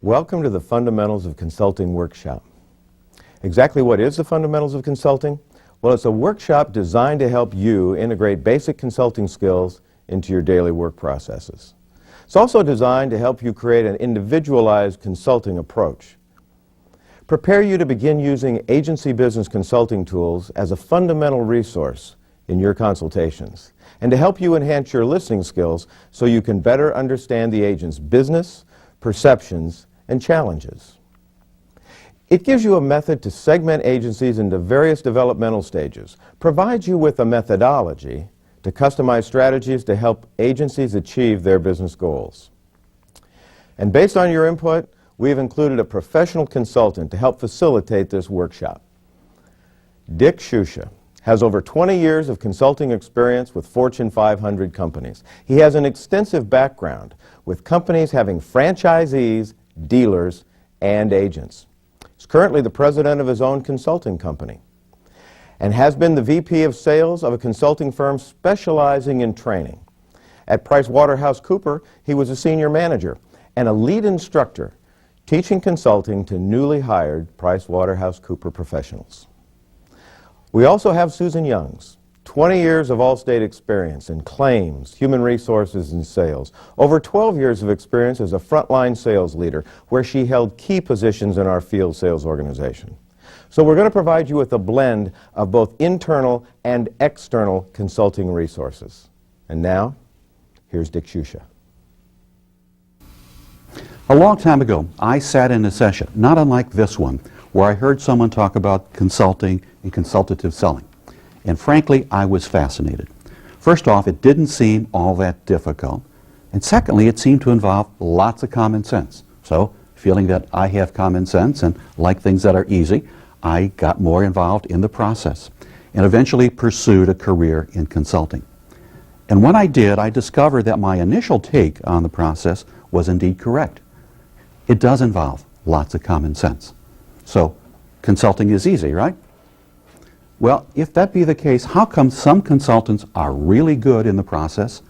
Welcome to the Fundamentals of Consulting workshop. Exactly what is the Fundamentals of Consulting? Well, it's a workshop designed to help you integrate basic consulting skills into your daily work processes. It's also designed to help you create an individualized consulting approach. Prepare you to begin using agency business consulting tools as a fundamental resource in your consultations, and to help you enhance your listening skills so you can better understand the agent's business, perceptions, and challenges. It gives you a method to segment agencies into various developmental stages, provides you with a methodology to customize strategies to help agencies achieve their business goals. And based on your input, we've included a professional consultant to help facilitate this workshop. Dick Shusha has over 20 years of consulting experience with Fortune 500 companies. He has an extensive background with companies having franchisees, dealers, and agents. He's currently the president of his own consulting company and has been the VP of sales of a consulting firm specializing in training. At PricewaterhouseCoopers, he was a senior manager and a lead instructor teaching consulting to newly hired PricewaterhouseCoopers professionals. We also have Susan Youngs, 20 years of Allstate experience in claims, human resources, and sales. Over 12 years of experience as a frontline sales leader, where she held key positions in our field sales organization. So we're going to provide you with a blend of both internal and external consulting resources. And now, here's Dick Shusha. A long time ago, I sat in a session, not unlike this one, where I heard someone talk about consulting and consultative selling. And frankly, I was fascinated. First off, it didn't seem all that difficult. And secondly, it seemed to involve lots of common sense. So, feeling that I have common sense and like things that are easy, I got more involved in the process and eventually pursued a career in consulting. And when I did, I discovered that my initial take on the process was indeed correct. It does involve lots of common sense. So, consulting is easy, right? Well, if that be the case, how come some consultants are really good in the process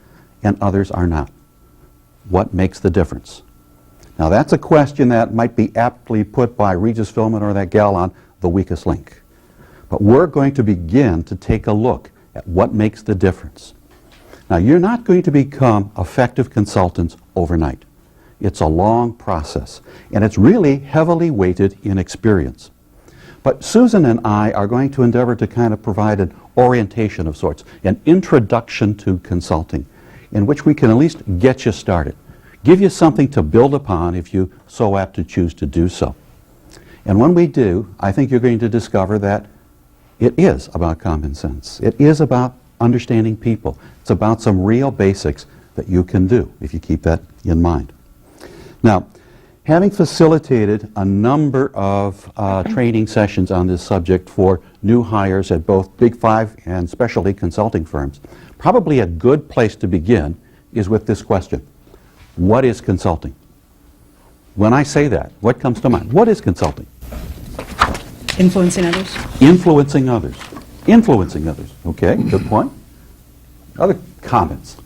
and others are not? What makes the difference? Now, that's a question that might be aptly put by Regis Philbin or that gal on The Weakest Link. But we're going to begin to take a look at what makes the difference. Now, you're not going to become effective consultants overnight. It's a long process, and it's really heavily weighted in experience. But Susan and I are going to endeavor to kind of provide an orientation of sorts, an introduction to consulting, in which we can at least get you started, give you something to build upon if you so apt to choose to do so. And when we do, I think you're going to discover that it is about common sense. It is about understanding people. It's about some real basics that you can do if you keep that in mind. Now, having facilitated a number of training sessions on this subject for new hires at both Big Five and specialty consulting firms, probably a good place to begin is with this question. What is consulting? When I say that, what comes to mind? What is consulting? Influencing others. Influencing others. Influencing others. Okay, good point. Other comments?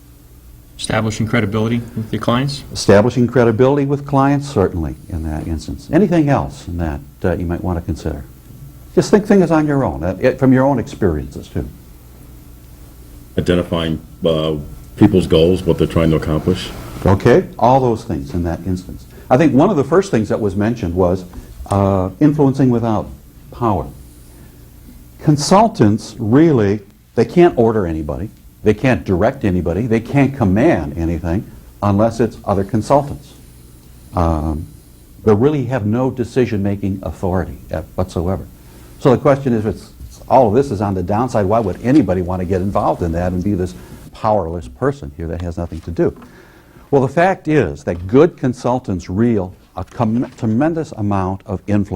Establishing credibility with your clients? Establishing credibility with clients, certainly, in that instance. Anything else in that you might want to consider? Just think things on your own, from your own experiences, too. Identifying people's goals, what they're trying to accomplish. Okay, all those things in that instance. I think one of the first things that was mentioned was influencing without power. Consultants really, they can't order anybody. They can't direct anybody. They can't command anything unless it's other consultants. They really have no decision-making authority whatsoever. So the question is, if all of this is on the downside, why would anybody want to get involved in that and be this powerless person here that has nothing to do? Well, the fact is that good consultants wield a tremendous amount of influence.